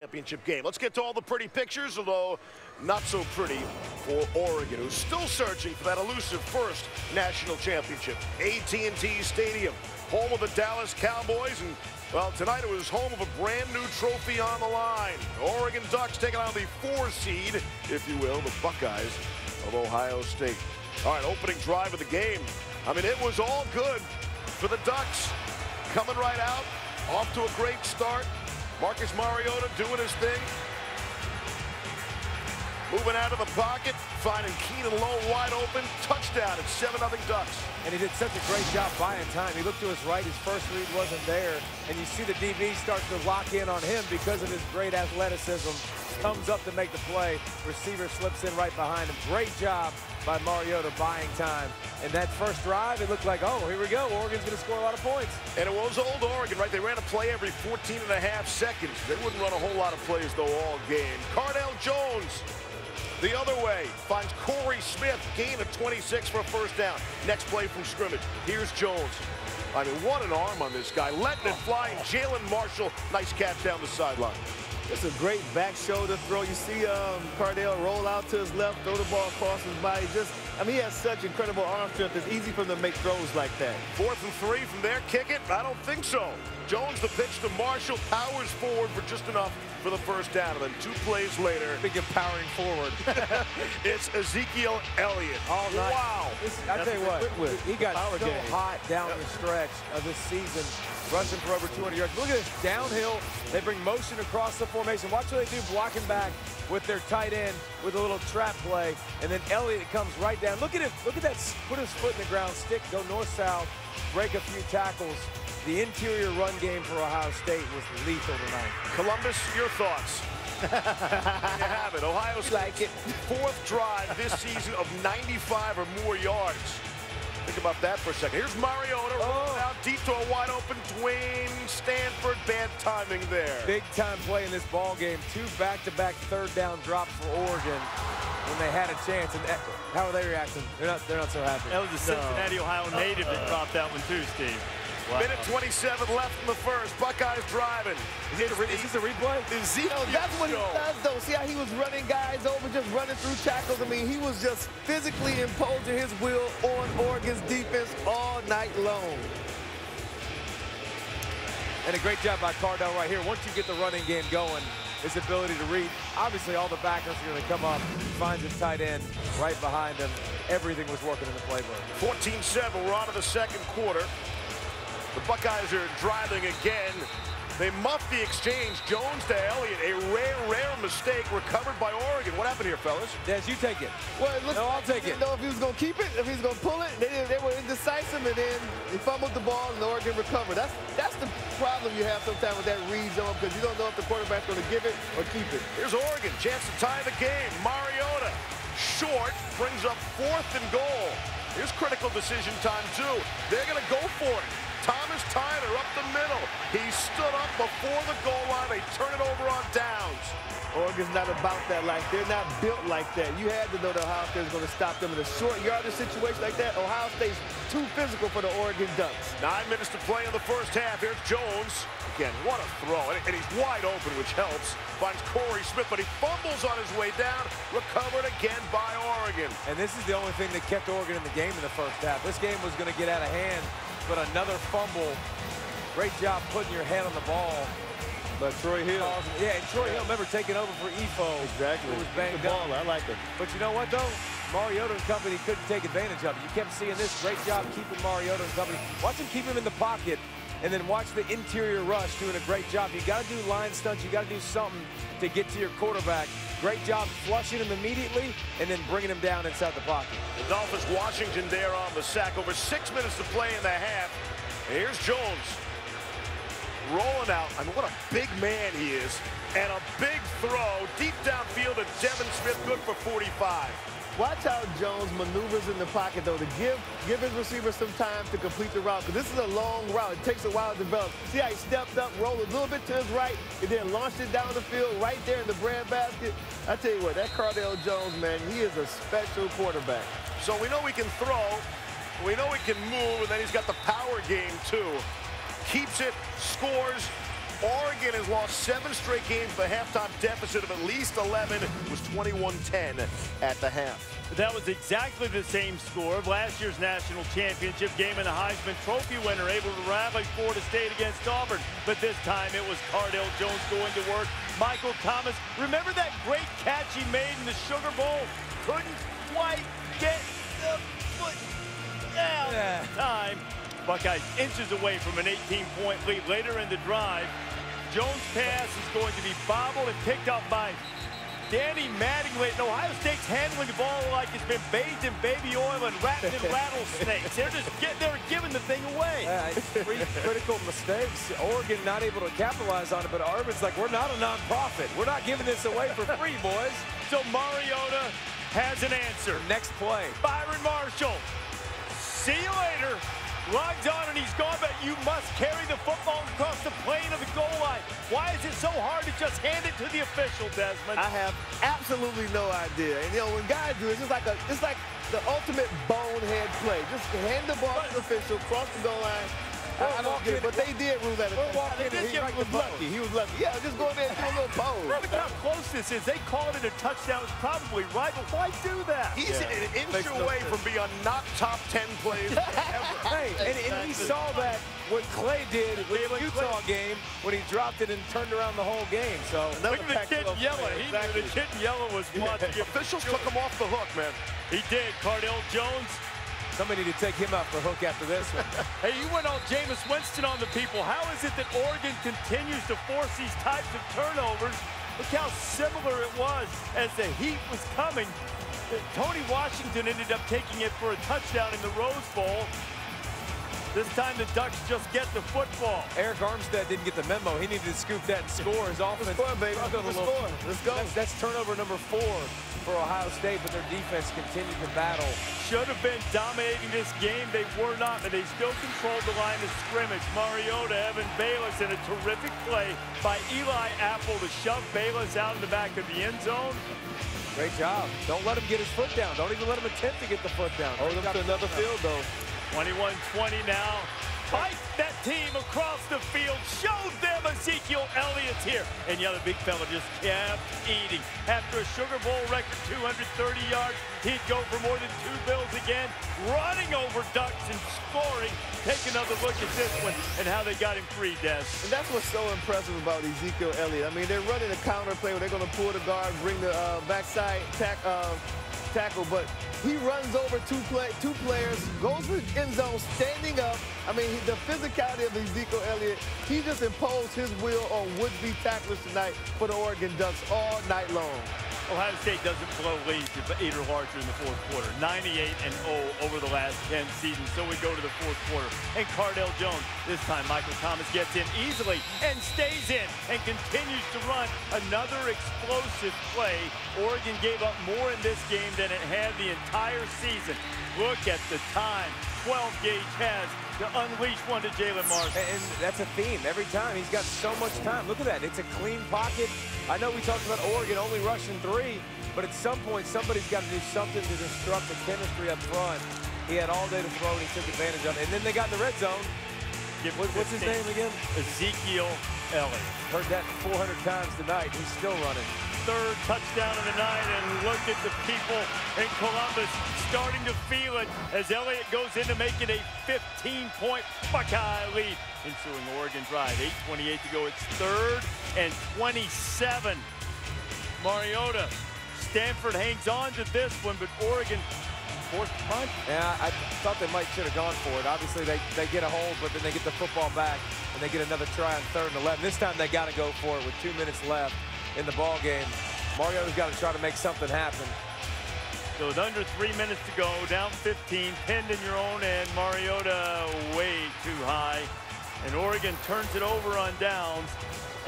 Championship game. Let's get to all the pretty pictures, although not so pretty for Oregon, who's still searching for that elusive first national championship. AT&T Stadium, home of the Dallas Cowboys, and well, tonight it was home of a brand new trophy on the line. Oregon Ducks taking on the 4 seed, if you will, the Buckeyes of Ohio State. All right, opening drive of the game. I mean, it was all good for the Ducks. Coming right out, off to a great start. Marcus Mariota doing his thing. Moving out of the pocket, finding Keenan Lowe wide open. Touchdown. It's 7-0 Ducks. And he did such a great job buying time. He looked to his right. His first read wasn't there. And you see the DB start to lock in on him because of his great athleticism. Comes up to make the play. Receiver slips in right behind him. Great job by Mariota buying time. And that first drive, it looked like, oh, here we go. Oregon's going to score a lot of points. And it was old Oregon, right? They ran a play every 14.5 seconds. They wouldn't run a whole lot of plays, though, all game. Cardale Jones the other way finds Corey Smith, gain of 26 for a first down. Next play from scrimmage. Here's Jones. I mean, what an arm on this guy. Letting it fly. Jalen Marshall, nice catch down the sideline. It's a great back shoulder throw. You see Cardale roll out to his left, throw the ball across his body. I mean, he has such incredible arm strength. It's easy for him to make throws like that. 4th and 3 from there. Kick it? I don't think so. Jones the pitch to Marshall, powers forward for just enough for the first down. And then 2 plays later. Big of powering forward. It's Ezekiel Elliott. All night. Wow. I tell you what, he got so hot down the stretch of this season, rushing for over 200 yards. Look at this downhill. They bring motion across the formation. Watch what they do blocking back with their tight end with a little trap play. And then Elliott comes right down. Look at him. Look at that. Put his foot in the ground, stick, go north-south, break a few tackles. The interior run game for Ohio State was lethal tonight. Columbus, your thoughts? There you have it. Ohio State, like it. 4th drive this season of 95 or more yards. Think about that for a second. Here's Mariota rolling out deep to a wide open Dwayne Stanford. Bad timing there. Big time play in this ball game. 2 back-to-back third down drops for Oregon when they had a chance. And how are they reacting? They're not so happy. That was a Cincinnati, Ohio native that dropped that one too, Steve. Wow. Minute 27 left in the first. Buckeyes driving. Is this a replay? That's what he does, though. See how he was running guys over, just running through tackles? I mean, he was just physically imposing his will on Oregon's defense all night long. And a great job by Cardale right here. Once you get the running game going, his ability to read. Obviously, all the backers are going to come up. Finds his tight end right behind him. Everything was working in the playbook. 14-7. We're on to the second quarter. The Buckeyes are driving again. They muff the exchange. Jones to Elliott. A rare mistake recovered by Oregon. What happened here, fellas? Des, you take it. Well, it no, I'll take it. Know if he was going to keep it, if he was going to pull it. They were indecisive, and then he fumbled the ball, and Oregon recovered. That's the problem you have sometimes with that read zone, because you don't know if the quarterback's going to give it or keep it. Here's Oregon. Chance to tie the game. Mariota. Short. Brings up 4th and goal. Here's critical decision time, too. They're going to go for it. Thomas Tyler up the middle. He stood up before the goal line. They turn it over on downs. Oregon's not about that. They're not built like that. You had to know that Ohio State was going to stop them in a short yardage situation like that. Ohio State's too physical for the Oregon Ducks. 9 minutes to play in the first half. Here's Jones. Again, what a throw. And he's wide open, which helps. Finds Corey Smith, but he fumbles on his way down. Recovered again by Oregon. And this is the only thing that kept Oregon in the game in the first half. This game was going to get out of hand, but another fumble. Great job putting your head on the ball. But Troy Hill. Yeah, and Troy Hill, remember, taking over for Efo. Exactly. Who was banged up. I like it. But you know what, though? Mariota and company couldn't take advantage of it. You kept seeing this. Great job keeping Mariota and company. Watch him keep him in the pocket, and then watch the interior rush doing a great job. You got to do line stunts. You got to do something to get to your quarterback. Great job flushing him immediately and then bringing him down inside the pocket. The Dolphins, Washington there on the sack. Over 6 minutes to play in the half. And here's Jones. Rolling out. I mean, what a big man he is. And a big throw deep downfield to Devin Smith, good for 45. Watch how Jones maneuvers in the pocket, though, to give his receiver some time to complete the route, because this is a long route. It takes a while to develop. See how he stepped up, rolled a little bit to his right, and then launched it down the field right there in the breadbasket. I tell you what, that Cardale Jones, man, he is a special quarterback. So we know he can throw, we know he can move, and then he's got the power game, too. Keeps it, scores, Oregon has lost 7 straight games with a halftime deficit of at least 11. It was 21-10 at the half. That was exactly the same score of last year's national championship game, and the Heisman Trophy winner able to rally Florida State against Auburn. But this time it was Cardale Jones going to work. Michael Thomas, remember that great catch he made in the Sugar Bowl? Couldn't quite get the foot down in time. Buckeyes inches away from an 18-point lead later in the drive. Jones' pass is going to be bobbled and picked up by Danny Mattingly. And Ohio State's handling the ball like it's been bathed in baby oil and wrapped in rattlesnakes. They're giving the thing away. 3 critical mistakes. Oregon not able to capitalize on it, but Urban's like, we're not a nonprofit. We're not giving this away for free, boys. So Mariota has an answer. Next play. Byron Marshall. See you later. Logs on and he's gone, but you must carry the football across the plane of the goal line. Why is it so hard to just hand it to the official, Desmond? I have absolutely no idea. And, you know, when guys do it, it's like the ultimate bonehead play. Just hand the ball to the official, cross the goal line. I don't get it, but they did rule that. He was lucky. He was lucky. Yeah, just go in there and do a little pose. Look how close this is. They called it a touchdown. It's probably right, but why do that? He's an inch away from being not top 10 plays ever. Hey, and we saw that what Clay did with the Utah game when he dropped it and turned around the whole game. So look at the kid in yellow. He knew the kid in yellow was watching. The officials took him off the hook, man. He did. Cardale Jones. Somebody need to take him off the hook after this one. Hey, you went all Jameis Winston on the people. How is it that Oregon continues to force these types of turnovers? Look how similar it was as the heat was coming. Tony Washington ended up taking it for a touchdown in the Rose Bowl. This time the Ducks just get the football. Eric Armstead didn't get the memo. He needed to scoop that and score. His offense. Score, baby. Let's go. That's turnover number 4 for Ohio State, but their defense continued to battle. Should have been dominating this game. They were not, but they still controlled the line of scrimmage. Mariota, Evan Bayless, and a terrific play by Eli Apple to shove Bayless out in the back of the end zone. Great job. Don't let him get his foot down. Don't even let him attempt to get the foot down. Hold him to another field, though. 21-20 now. Fight that team across the field. Show them Ezekiel Elliott's here. And yeah, the big fella just kept eating. After a Sugar Bowl record 230 yards, he'd go for more than 2 bills again, running over Ducks and scoring. Take another look at this one and how they got him free, Des. And that's what's so impressive about Ezekiel Elliott. I mean, they're running a counter play where they're going to pull the guard, bring the backside tackle, but he runs over two players, goes to the end zone, standing up. I mean, the physicality of Ezekiel Elliott, he just imposed his will on would-be tacklers tonight for the Oregon Ducks all night long. Ohio State doesn't blow leads to 8 or larger in the 4th quarter. 98-0 over the last 10 seasons. So we go to the 4th quarter. And Cardale Jones, this time Michael Thomas gets in easily and stays in and continues to run another explosive play. Oregon gave up more in this game than it had the entire season. Look at the time 12 Gage has to unleash one to Jalen Marshall. And that's a theme. Every time he's got so much time. Look at that. It's a clean pocket. I know we talked about Oregon only rushing 3, but at some point somebody's got to do something to disrupt the chemistry up front. He had all day to throw and he took advantage of it. And then they got in the red zone. What's his name again? Ezekiel Elliott. Heard that 400 times tonight. He's still running. 3rd touchdown of the night, and look at the people in Columbus starting to feel it as Elliott goes in to make it a 15-point Buckeye lead. Ensuing Oregon drive, 8:28 to go. It's 3rd and 27. Mariota, Stanford hangs on to this one, but Oregon forced punt. Yeah, I thought they should have gone for it. Obviously, they get a hold, but then they get the football back, and they get another try on 3rd and 11. This time they got to go for it with 2 minutes left in the ball game. Mariota's got to try to make something happen. So with under 3 minutes to go, down 15, pinned in your own end, Mariota way too high. And Oregon turns it over on downs.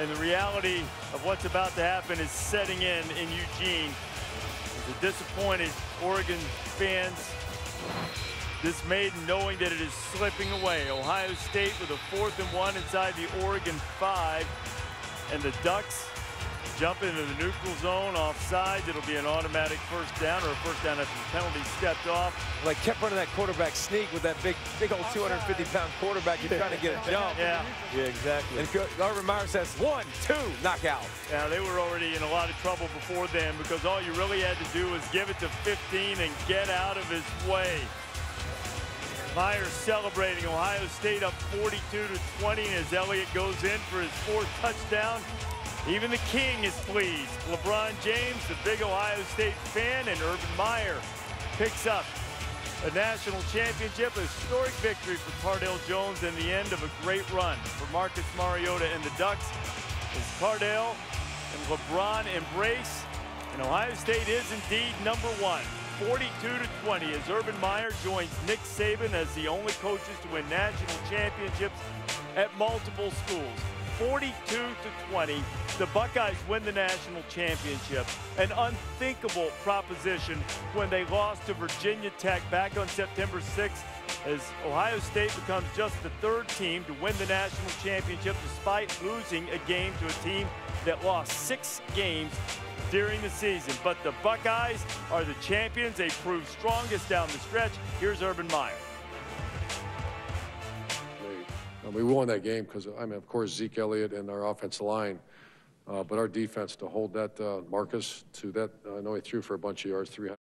And the reality of what's about to happen is setting in Eugene. The disappointed Oregon fans dismayed knowing that it is slipping away. Ohio State with a 4th and 1 inside the Oregon 5. And the Ducks jump into the neutral zone offside. It'll be an automatic first down, or a first down after the penalty stepped off. Like, kept running that quarterback sneak with that big old 250-pound quarterback. You're trying to get a jump. Yeah, exactly. And Urban Meyer says 1, 2, knockout. Now, they were already in a lot of trouble before then, because all you really had to do was give it to 15 and get out of his way. Meyer celebrating. Ohio State up 42-20 as Elliott goes in for his 4th touchdown. Even the king is pleased. LeBron James, the big Ohio State fan, and Urban Meyer picks up a national championship, a historic victory for Cardale Jones, and the end of a great run for Marcus Mariota and the Ducks as Cardale and LeBron embrace. And Ohio State is indeed #1. 42-20 as Urban Meyer joins Nick Saban as the only coaches to win national championships at multiple schools. 42-20, the Buckeyes win the national championship. An unthinkable proposition when they lost to Virginia Tech back on September 6th, as Ohio State becomes just the 3rd team to win the national championship despite losing a game to a team that lost 6 games during the season. But the Buckeyes are the champions. They proved strongest down the stretch. Here's Urban Meyer. We won that game because, I mean, of course, Zeke Elliott and our offensive line, but our defense to hold that Marcus to that, I know he threw for a bunch of yards, 300.